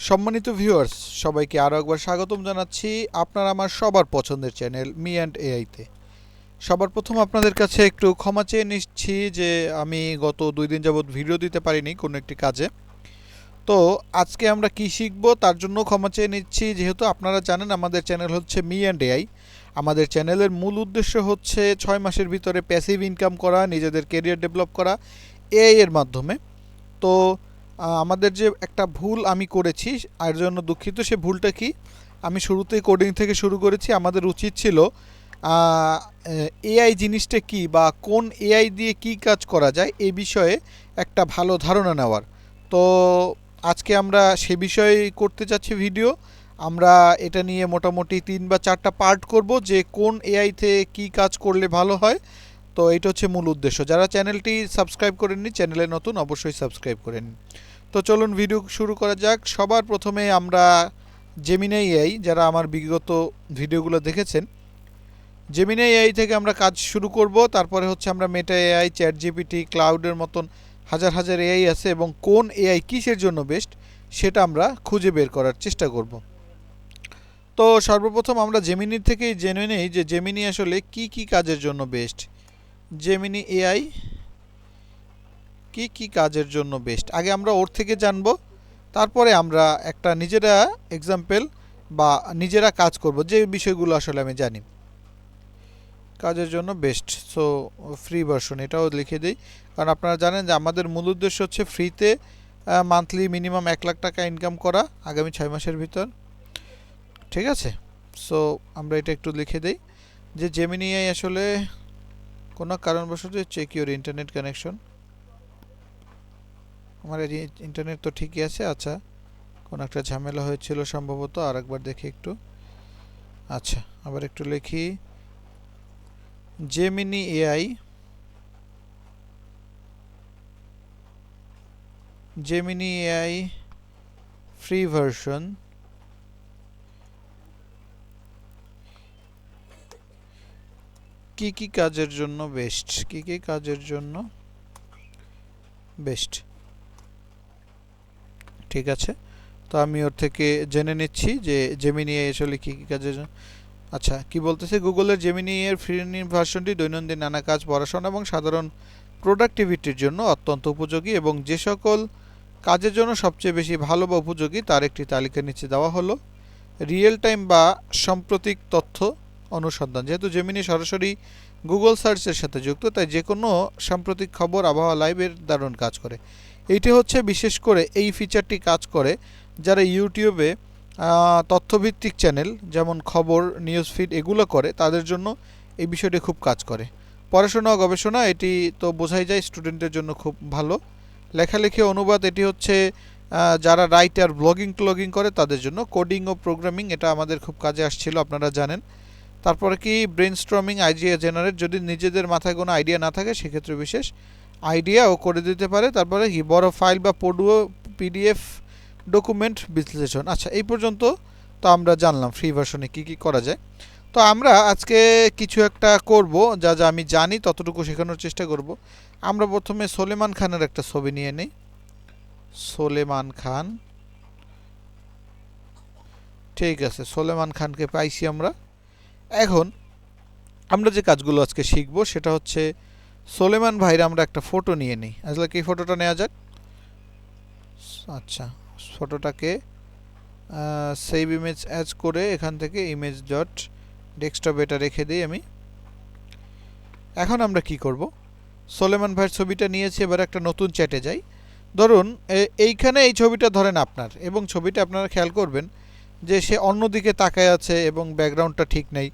সম্মানিত ভিউয়ার্স, সবাইকে আরও একবার স্বাগতম জানাচ্ছি আপনার আমার সবার পছন্দের চ্যানেল মি অ্যান্ড এআইতে। সবার প্রথম আপনাদের কাছে একটু ক্ষমা চেয়ে নিচ্ছি যে আমি গত 2 দিন যাবৎ ভিডিও দিতে পারিনি কোনো একটি কাজে। তো আজকে আমরা কি শিখব তার জন্য ক্ষমা চেয়ে নিচ্ছি, যেহেতু আপনারা জানেন আমাদের চ্যানেল হচ্ছে মি অ্যান্ড এআই। আমাদের চ্যানেলের মূল উদ্দেশ্য হচ্ছে 6 মাসের ভিতরে প্যাসিভ ইনকাম করা, নিজেদের কেরিয়ার ডেভেলপ করা এআই এর মাধ্যমে। তো আমাদের যে একটা ভুল আমি করেছি, আর জন্য দুঃখিত। সে ভুলটা কি? আমি শুরুতেই কোডিং থেকে শুরু করেছি। আমাদের উচিত ছিল এআই জিনিসটা কি বা কোন এআই দিয়ে কি কাজ করা যায় এই বিষয়ে একটা ভালো ধারণা নেওয়ার। তো আজকে আমরা সে বিষয়ে করতে যাচ্ছি ভিডিও। আমরা এটা নিয়ে মোটামুটি 3 বা 4টা পার্ট করব, যে কোন এআইতে কি কাজ করলে ভালো হয়। তো এটা হচ্ছে মূল উদ্দেশ্য। যারা চ্যানেলটি সাবস্ক্রাইব করেননি, চ্যানেলে নতুন, অবশ্যই সাবস্ক্রাইব করে নিন। তো চলুন ভিডিও শুরু করা যাক। সবার প্রথমে আমরা জেমিনি এআই, যারা আমার বিগত ভিডিওগুলো দেখেছেন, জেমিনি এআই থেকে আমরা কাজ শুরু করব। তারপরে হচ্ছে আমরা মেটা এআই, চ্যাট জিপিটি, ক্লাউডের মতন হাজার হাজার এআই আছে, এবং কোন এআই কিসের জন্য বেস্ট সেটা আমরা খুঁজে বের করার চেষ্টা করব। তো সর্বপ্রথম আমরা জেমিনি থেকেই জেনে নেই যে জেমিনি আসলে কি কি কাজের জন্য বেস্ট। জেমিনি এআই কি কি কাজের জন্য বেস্ট আগে আমরা ওর থেকে জানব, তারপরে আমরা একটা নিজেরা এক্সাম্পল বা নিজেরা কাজ করব যে বিষয়গুলো আসলে আমি জানি কাজের জন্য বেস্ট। সো ফ্রি ভার্সন এটাও লিখে দিই, কারণ আপনারা জানেন যে আমাদের মূল উদ্দেশ্য হচ্ছে ফ্রিতে মান্থলি মিনিমাম 1 লাখ টাকা ইনকাম করা আগামী 6 মাসের ভিতর। ঠিক আছে, সো আমরা এটা একটু লিখে দিই যে জেমিনি এআই আসলে কোনো কারণবশত চেক ইউর ইন্টারনেট কানেকশন। আমার ইন্টারনেট তো ঠিকই আছে। আচ্ছা, কোনো একটা ঝামেলা হয়েছিল সম্ভবত, আর একবার দেখি একটু। আচ্ছা, আবার একটু লিখি Gemini AI, Gemini AI free version কি কি কাজের জন্য বেস্ট, কি কি কাজের জন্য বেস্ট। ঠিক আছে, তো আমি ওর থেকে জেনে নিচ্ছি যে জেমিনি এআই আসলে কি কি কাজের জন্য। আচ্ছা, কি বলতেছে, গুগলের জেমিনি এর ফ্রি ভার্সনটি দৈনন্দিন নানা কাজ, পড়াশোনা এবং সাধারণ প্রোডাক্টিভিটির জন্য অত্যন্ত উপযোগী, এবং যে সকল কাজের জন্য সবচেয়ে বেশি ভালো বা উপযোগী তার একটি তালিকা নিচে দেওয়া হলো। রিয়েল টাইম বা সাম্প্রতিক তথ্য অনুসন্ধান, যেহেতু জেমিনি সরাসরি গুগল সার্চের সাথে যুক্ত, তাই যে কোনো সাম্প্রতিক খবর, আবহাওয়া, লাইভের দারুণ কাজ করে। এইটি হচ্ছে বিশেষ করে এই ফিচারটি কাজ করে যারা ইউটিউবে তথ্যভিত্তিক চ্যানেল যেমন খবর, নিউজ ফিড এগুলো করে, তাদের জন্য এই বিষয়টি খুব কাজ করে। পড়াশোনা ও গবেষণা, এটি তো বোঝাই যায় স্টুডেন্টের জন্য খুব ভালো। লেখালেখি, অনুবাদ, এটি হচ্ছে যারা রাইটার, ব্লগিং করে তাদের জন্য। কোডিং ও প্রোগ্রামিং, এটা আমাদের খুব কাজে আসছিল, আপনারা জানেন। তারপরে কি ব্রেনস্টর্মিং, আইডিয়া জেনারেট, যদি নিজেদের মাথায় কোনো আইডিয়া না থাকে সেক্ষেত্রে বিশেষ আইডিয়াও করে দিতে পারে। তারপরে কি বড় ফাইল বা পিডিএফ ডকুমেন্ট বিশ্লেষণ। আচ্ছা, এই পর্যন্ত তো আমরা জানলাম ফ্রি ভার্সনে কী কী করা যায়। তো আমরা আজকে কিছু একটা করব, যা যা আমি জানি ততটুকু শেখানোর চেষ্টা করব। আমরা প্রথমে সোলেমান খানের একটা ছবি নিয়ে নিই। সোলেমান খান, ঠিক আছে, সোলেমান খানকে পাইছি আমরা। এখন আমরা যে কাজগুলো আজকে শিখব সেটা হচ্ছে সোলেমান ভাইয়ের আমরা একটা ফটো নিয়ে নিই। আসলে কি ফটোটা নেওয়া যাক। আচ্ছা, ফটোটাকে সেভ ইমেজ অ্যাজ করে এখান থেকে ইমেজ ডট ডেস্কটপ এটা রেখে দিই আমি। এখন আমরা কি করব, সোলেমান ভাইয়ের ছবিটা নিয়েছি, এবার একটা নতুন চ্যাটে যাই। ধরুন এইখানে এই ছবিটা ধরেন আপনার, এবং ছবিটা আপনারা খেয়াল করবেন যে সে অন্যদিকে তাকায় আছে এবং ব্যাকগ্রাউন্ডটা ঠিক নেই।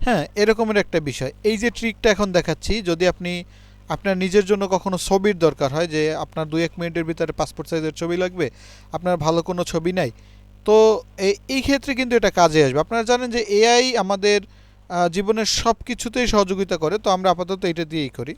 হ্যাঁ, এরকমের একটা বিষয়। এই যে ট্রিকটা এখন দেখাচ্ছি, যদি আপনি আপনার নিজের জন্য কখনো ছবির দরকার হয়, যে আপনার 2-1 মিনিটের ভিতরে পাসপোর্ট সাইজের ছবি লাগবে, আপনার ভালো কোনো ছবি নাই, তো এই ক্ষেত্রে কিন্তু এটা কাজে আসবে। আপনারা জানেন যে এআই আমাদের জীবনের সব কিছুতেই সহযোগিতা করে, তো আমরা আপাতত এটা দিয়েই করি।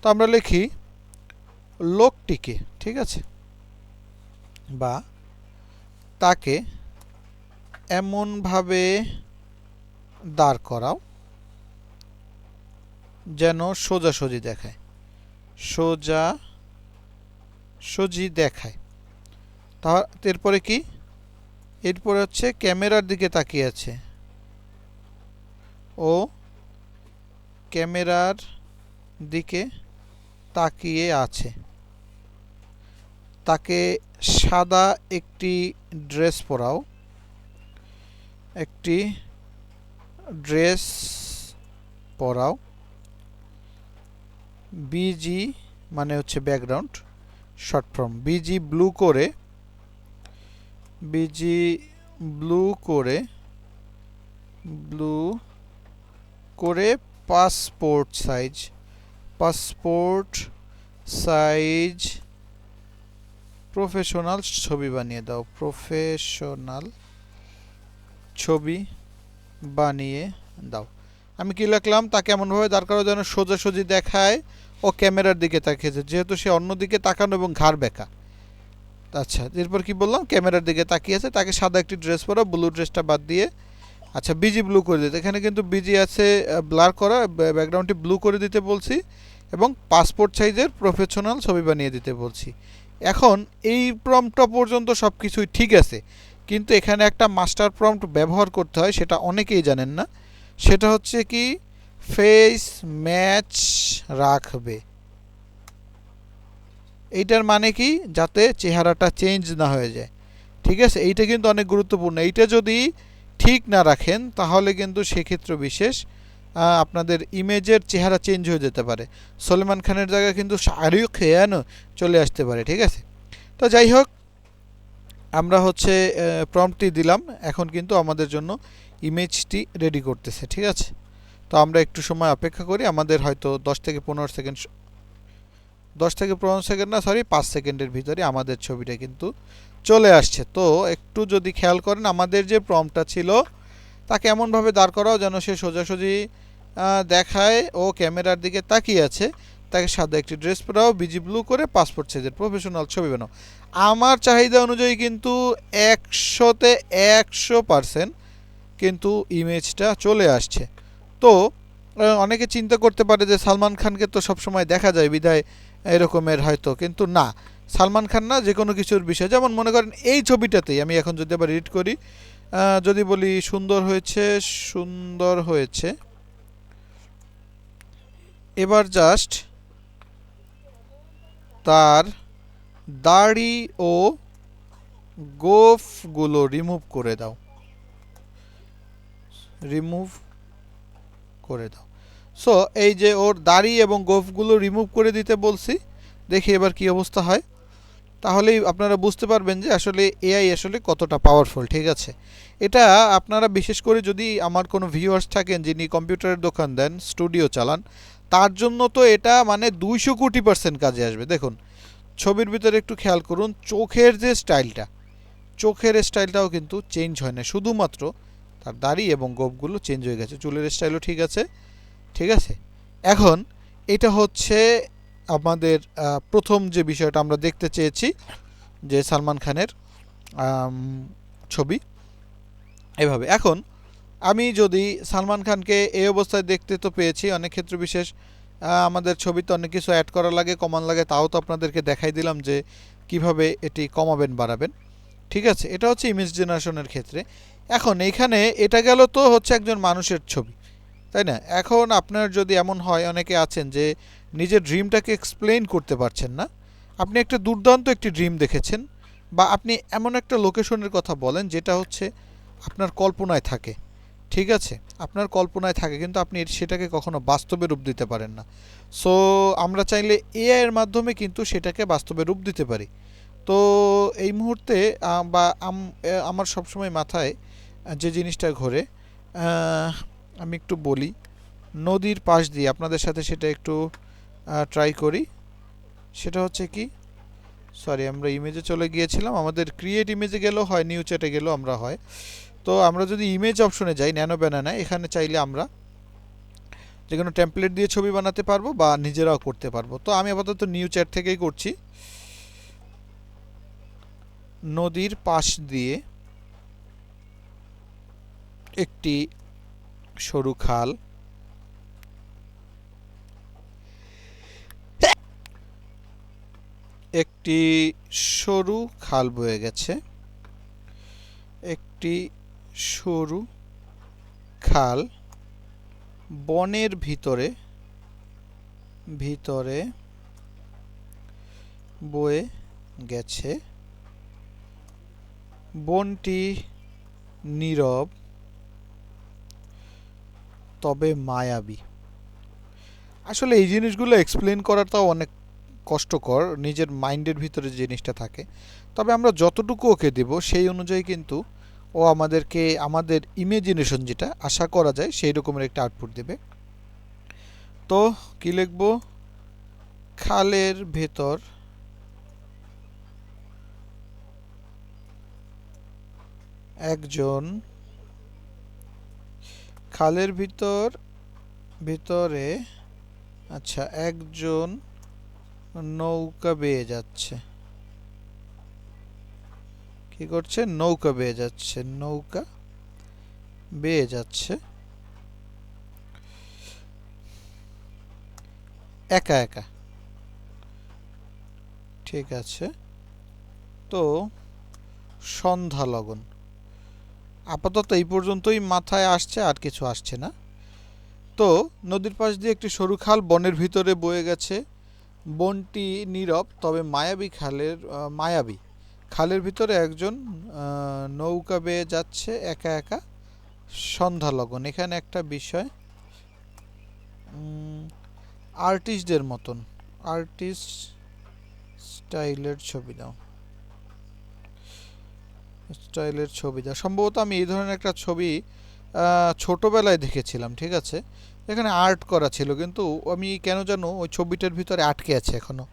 তো আমরা লিখি লোকটিকে, ঠিক আছে, বা তাকে এমনভাবে দাঁড় করাও যেন সোজাসুজি দেখায়, সোজাসুজি দেখায়। তা এরপরে কি, এরপর হচ্ছে ক্যামেরার দিকে তাকিয়ে আছে, ও ক্যামেরার দিকে তাকিয়ে আছে। তাকে সাদা একটি ড্রেস পরাও, একটি ড্রেস পরাও। বিজি মানে হচ্ছে background, short form. Busy blue করে, বিজি ব্লু করে, ব্লু করে passport size, passport size professional ছবি বানিয়ে দাও, প্রফেশনাল ছবি বানিয়ে দাও। আমি কি লিখলাম, তাকে এমনভাবে দাঁড় করাও যেন সোজাসুজি দেখায় ও ক্যামেরার দিকে তাকিয়েছে, যেহেতু সে অন্য দিকে তাকানো এবং ঘাড় বেঁকা। আচ্ছা, এরপর কি বললাম, ক্যামেরার দিকে তাকিয়ে আছে। তাকে সাদা একটি ড্রেস পরা, ব্লু ড্রেসটা বাদ দিয়ে আচ্ছা বিজি ব্লু করে দিতে। এখানে কিন্তু বিজি আছে ব্লার করা, ব্যাকগ্রাউন্ডটি ব্লু করে দিতে বলছি এবং পাসপোর্ট সাইজের প্রফেশনাল ছবি বানিয়ে দিতে বলছি। এখন এই প্রম্পটটা পর্যন্ত সব কিছুই ঠিক আছে, কিন্তু এখানে একটা মাস্টার প্রম্পট ব্যবহার করতে হয়, সেটা অনেকেই জানেন না। সেটা হচ্ছে কি, ফেস ম্যাচ রাখবে। এইটার মানে কি, যাতে চেহারাটা চেঞ্জ না হয়ে যায়। ঠিক আছে, এইটা কিন্তু অনেক গুরুত্বপূর্ণ। এইটা যদি ঠিক না রাখেন তাহলে কিন্তু সেক্ষেত্রে বিশেষ আপনাদের ইমেজের চেহারা চেঞ্জ হয়ে যেতে পারে। সলমান খানের জায়গায় কিন্তু শাহরুখ খান চলে আসতে পারে। ঠিক আছে, তো যাই হোক, আমরা হচ্ছে প্রম্পটটি দিলাম, এখন কিন্তু আমাদের জন্য ইমেজটি রেডি করতেছে। ঠিক আছে, তো আমরা একটু সময় অপেক্ষা করি। আমাদের হয়তো 10 থেকে 15 সেকেন্ড, 10 থেকে 15 সেকেন্ড না, সরি 5 সেকেন্ডের ভিতরে আমাদের ছবিটা কিন্তু চলে আসছে। তো একটু যদি খেয়াল করেন, আমাদের যে প্রম্পটটা ছিল, তাকে এমনভাবে দাঁড় করাও যেন সে সোজাসুজি দেখায় ও ক্যামেরার দিকে তাকিয়ে আছে। তাকে সাদা একটি ড্রেস পরাও, বিজি ব্লু করে পাসপোর্ট সাইজের প্রফেশনাল ছবি বানাও। আমার চাহিদা অনুযায়ী কিন্তু 100তে 100% কিন্তু ইমেজটা চলে আসছে। তো অনেকে চিন্তা করতে পারে যে সালমান খানকে তো সবসময় দেখা যায় বিধায় এরকমের হয়তো, কিন্তু না, সালমান খান না, যে কোনো কিছুর বিষয়। যেমন মনে করেন এই ছবিটাতেই আমি এখন যদি আবার এডিট করি, যদি বলি সুন্দর হয়েছে, সুন্দর হয়েছে, এবার জাস্ট তার দাড়ি ও গোফগুলো রিমুভ করে দাও, রিমুভ করে দাও। সো এই যে ওর দাড়ি এবং গোফগুলো রিমুভ করে দিতে বলছি, দেখি এবার কি অবস্থা হয়। তাহলেই আপনারা বুঝতে পারবেন যে আসলে এআই আসলে কতটা পাওয়ারফুল। ঠিক আছে, এটা আপনারা বিশেষ করে যদি আমার কোনো ভিউয়ার্স থাকেন যিনি কম্পিউটারের দোকান দেন, স্টুডিও চালান, তার জন্য তো এটা মানে 200 কোটি% কাজে আসবে। দেখুন ছবির ভিতরে একটু খেয়াল করুন, চোখের যে স্টাইলটা, চোখের স্টাইলটাও কিন্তু চেঞ্জ হয় না, শুধুমাত্র তার দাড়ি এবং গোফগুলো চেঞ্জ হয়ে গেছে, চুলের স্টাইলও ঠিক আছে। ঠিক আছে, এখন এটা হচ্ছে আমাদের প্রথম যে বিষয়টা আমরা দেখতে চেয়েছি, যে সালমান খানের ছবি এভাবে। এখন আমি যদি সালমান খানকে এই অবস্থায় দেখতে তো পেয়েছি, অনেক ক্ষেত্র বিশেষ আমাদের ছবিতে অনেক কিছু অ্যাড করা লাগে, কমান লাগে, তাও তো আপনাদেরকে দেখাই দিলাম যে কিভাবে এটি কমাবেন বাড়াবেন। ঠিক আছে, এটা হচ্ছে ইমেজ জেনারেশনের ক্ষেত্রে। এখন এইখানে এটা গেল তো হচ্ছে একজন মানুষের ছবি, তাই না? এখন আপনার যদি এমন হয়, অনেকে আছেন যে নিজের ড্রিমটাকে এক্সপ্লেইন করতে পারছেন না, আপনি একটা দুর্দান্ত একটি ড্রিম দেখেছেন, বা আপনি এমন একটা লোকেশনের কথা বলেন যেটা হচ্ছে আপনার কল্পনায় থাকে। ঠিক আছে, আপনার কল্পনায় থাকে, কিন্তু আপনি সেটাকে কখনো বাস্তবে রূপ দিতে পারেন না। সো আমরা চাইলে এআই এর মাধ্যমে কিন্তু সেটাকে বাস্তবে রূপ দিতে পারি। তো এই মুহূর্তে বা আমার সবসময় মাথায় যে জিনিসটা ঘোরে, আমি একটু বলি, নদীর পাশ দিয়ে আপনাদের সাথে সেটা একটু ট্রাই করি। সেটা হচ্ছে কি, সরি আমরা ইমেজে চলে গিয়েছিলাম, আমাদের ক্রিয়েট ইমেজে গেলেও হয়, নিউ চ্যাটে গেলেও আমরা হয়। তো আমরা যদি ইমেজ অপশনে যাই, ন্যানো ব্যানানা, এখানে চাইলে আমরা যে কোনো টেমপ্লেট দিয়ে ছবি বানাতে পারবো বা নিজেরাও করতে পারবো। তো আমি আপাতত নিউ চ্যাট থেকেই করছি। নদীর পাশ দিয়ে একটি সরু খাল, একটি সরু খাল বয়ে গেছে, একটি সরু খাল বনের ভিতরে বয়ে গেছে। বনটি নীরব তবে মায়াবী। আসলে এই জিনিসগুলো এক্সপ্লেন করাটাও অনেক কষ্টকর, নিজের মাইন্ডের ভিতরে যে জিনিসটা থাকে। তবে আমরা যতটুকু ওকে দেব সেই অনুযায়ী কিন্তু ও আমাদেরকে আমাদের ইমাজিনেশন যেটা আশা করা যায় সেই রকমের একটা আউটপুট দেবে। তো কি লিখব? খালের ভেতর একজন ভিতরে আচ্ছা একজন নৌকা বেয়ে যাচ্ছে। কি করছে? নৌকা বেয়ে যাচ্ছে একা একা। ঠিক আছে, তো সন্ধ্যা লগন। আপাতত এই পর্যন্তই মাথায় আসছে, আর কিছু আসছে না। তো নদীর পাশ দিয়ে একটি সরু খাল বনের ভিতরে বয়ে গেছে। বনটি নীরব তবে মায়াবী। খালের ভিতরে একজন নৌকা বেয়ে যাচ্ছে একা একা। সন্ধ্যা লগন। এখানে একটা বিষয়, আর্টিস্টদের মতন। আর্টিস্ট স্টাইলের ছবি দাও। সম্ভবত আমি এই ধরনের একটা ছবি ছোটবেলায় দেখেছিলাম। ঠিক আছে, এখানে আর্ট করা ছিল, কিন্তু আমি কেন জানো ওই ছবিটার ভিতরে আটকে আছে এখনো।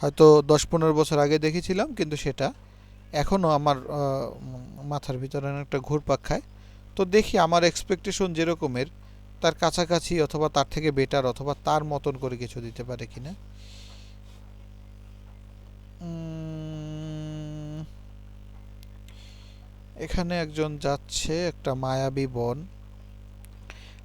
হয়তো 10-15 বছর আগে দেখেছিলাম, কিন্তু সেটা এখনও আমার মাথার ভিতরে একটা ঘুরপাক খায়। তো দেখি আমার এক্সপেকটেশন যেরকমের তার কাছাকাছি অথবা তার থেকে বেটার অথবা তার মতন করে কিছু দিতে পারে কিনা। এখানে একজন যাচ্ছে একটা মায়াবী বন।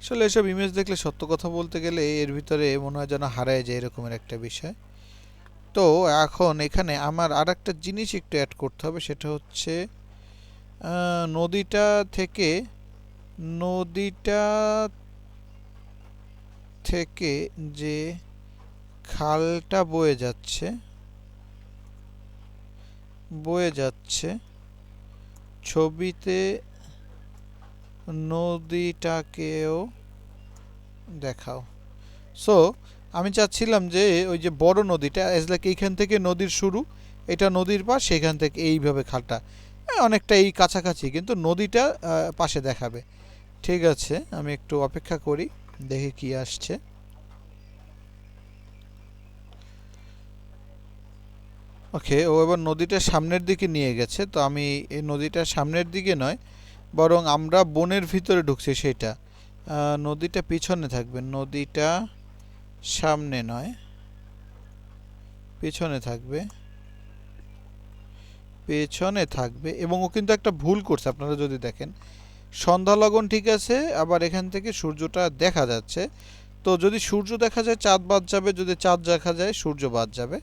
আসলে এসব ইমেজ দেখলে সত্য কথা বলতে গেলে এর ভিতরে মনে হয় যেন হারায় যায় এরকমের একটা বিষয়। তো এখন এখানে আমার আর একটা জিনিস একটু অ্যাড করতে হবে, সেটা হচ্ছে নদীটা থেকে যে খালটা বয়ে যাচ্ছে ছবিতে নদীটাকেও দেখাও। সো আমি চাচ্ছিলাম যে ওই যে বড় নদীটা এজ লাইক এইখান থেকে নদীর শুরু, এটা নদীর পাশ, সেখান থেকে এইভাবে খালটা অনেকটা এই কাছাকাছি, কিন্তু নদীটা পাশে দেখাবে। ঠিক আছে, আমি একটু অপেক্ষা করি, দেখি কি আসছে। ওকে, ও এবার নদীটা সামনের দিকে নিয়ে গেছে। তো আমি এই নদীটা সামনের দিকে নয়, বরং আমরা বনের ভিতরে ঢুকছি সেটা। নদীটা পিছনে থাকবে, নদীটা সামনে নয়, পেছনে থাকবে। এবং ও কিন্তু একটা ভুল করছে, আপনারা যদি দেখেন সন্ধ্যা লগন ঠিক আছে, আবার এখান থেকে সূর্যটা দেখা যাচ্ছে। তো যদি সূর্য দেখা যায় চাঁদ বাদ যাবে, যদি চাঁদ দেখা যায় সূর্য বাদ যাবে।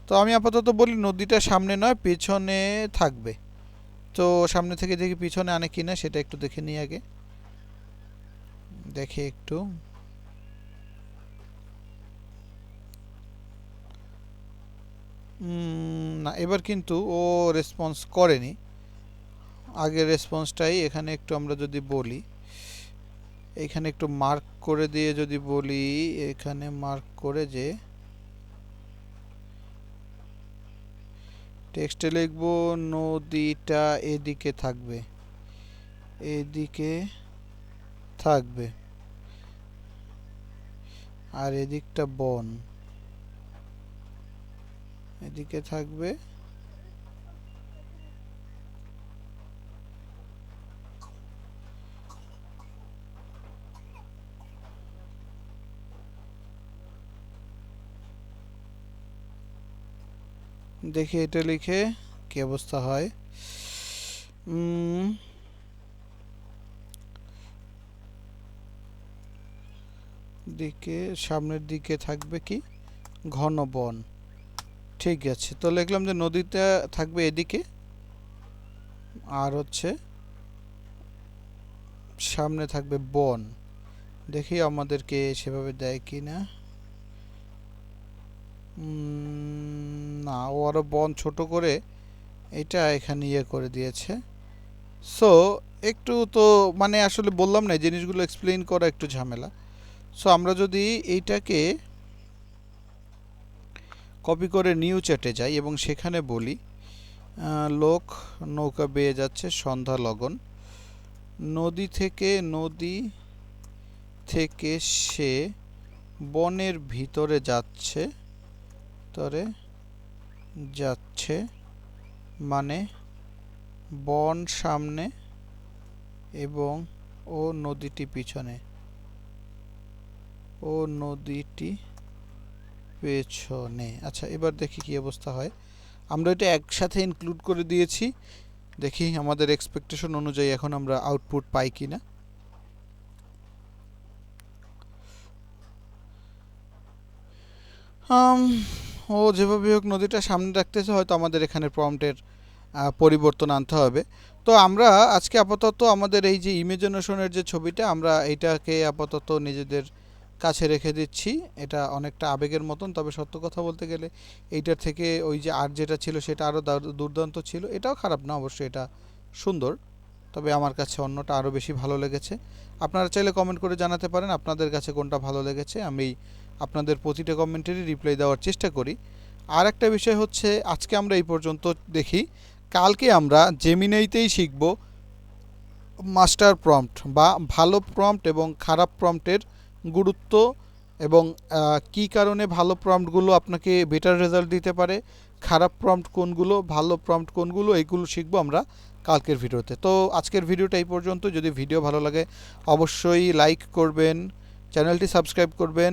তো আমি আপাতত বলি নদীটা সামনে নয় পেছনে থাকবে। তো সামনে থেকে দেখি পিছনে আনে কিনা, সেটা একটু দেখে নিই আগে। দেখে একটু, না এবার কিন্তু ও রেসপন্স করেনি। আগের রেসপন্সটাই এখানে একটু আমরা যদি বলি, এখানে একটু মার্ক করে দিয়ে যদি বলি, এখানে মার্ক করে যে টেক্সটে লিখব নদীটা এদিকে থাকবে আর এদিকটা বন, এদিকে থাকবে। দেখি এটা লিখে কি অবস্থা হয়। সামনের দিকে থাকবে কি ঘন বন। ঠিক আছে, তো লিখলাম যে নদীটা থাকবে এদিকে, আর হচ্ছে সামনে থাকবে বন। দেখি আমাদেরকে সেভাবে দেয় কি না। না, ও আরো বন ছোট করে এটা এখানে ইয়ে করে দিয়েছে। সো একটু তো মানে আসলে বললাম না, জিনিসগুলো এক্সপ্লেইন করা একটু ঝামেলা। সো আমরা যদি এইটাকে কপি করে নিউ চ্যাটে যাই এবং সেখানে বলি লোক নৌকা বেয়ে যাচ্ছে সন্ধ্যা লগন, নদী থেকে সে বনের ভিতরে যাচ্ছে মানে বন সামনে এবং নদীটি পেছনে। আচ্ছা, এবার দেখি কি অবস্থা হয়। আমরা এটা একসাথে ইনক্লুড করে দিয়েছি, দেখি আমাদের এক্সপেকটেশন অনুযায়ী এখন আমরা আউটপুট পাই কিনা। ও যেভাবে হোক নদীটা সামনে রাখতেছে, হয়তো আমাদের এখানে প্রম্পটের পরিবর্তন আনতে হবে। তো আমরা আজকে আপাতত আমাদের এই যে ইমাজিনেশনের যে ছবিটা, আমরা এইটাকে আপাতত নিজেদের কাছে রেখে দিচ্ছি। এটা অনেকটা আবেগের মতন, তবে সত্য কথা বলতে গেলে এইটার থেকে ওই যে আর যেটা ছিল সেটা আরও দুর্দান্ত ছিল। এটাও খারাপ না অবশ্যই, এটা সুন্দর, তবে আমার কাছে অন্যটা আরও বেশি ভালো লেগেছে। আপনারা চাইলে কমেন্ট করে জানাতে পারেন আপনাদের কাছে কোনটা ভালো লেগেছে। আমি আপনাদের প্রতিটা কমেন্টেরই রিপ্লাই দেওয়ার চেষ্টা করি। আর একটা বিষয় হচ্ছে, আজকে আমরা এই পর্যন্ত দেখি, কালকে আমরা জেমিনাইতেই শিখব মাস্টার প্রম্পট বা ভালো প্রম্পট এবং খারাপ প্রম্পটের গুরুত্ব এবং কী কারণে ভালো প্রম্পটগুলো আপনাকে বেটার রেজাল্ট দিতে পারে, খারাপ প্রম্পট কোনগুলো, ভালো প্রম্পট কোনগুলো, এইগুলো শিখবো আমরা কালকের ভিডিওতে। তো আজকের ভিডিওটা এই পর্যন্ত। যদি ভিডিও ভালো লাগে অবশ্যই লাইক করবেন, চ্যানেলটি সাবস্ক্রাইব করবেন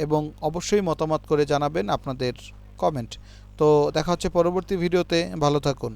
এবং অবশ্যই মতামত করে জানাবেন আপনাদের কমেন্ট। তো দেখা হচ্ছে পরবর্তী ভিডিওতে, ভালো থাকুন।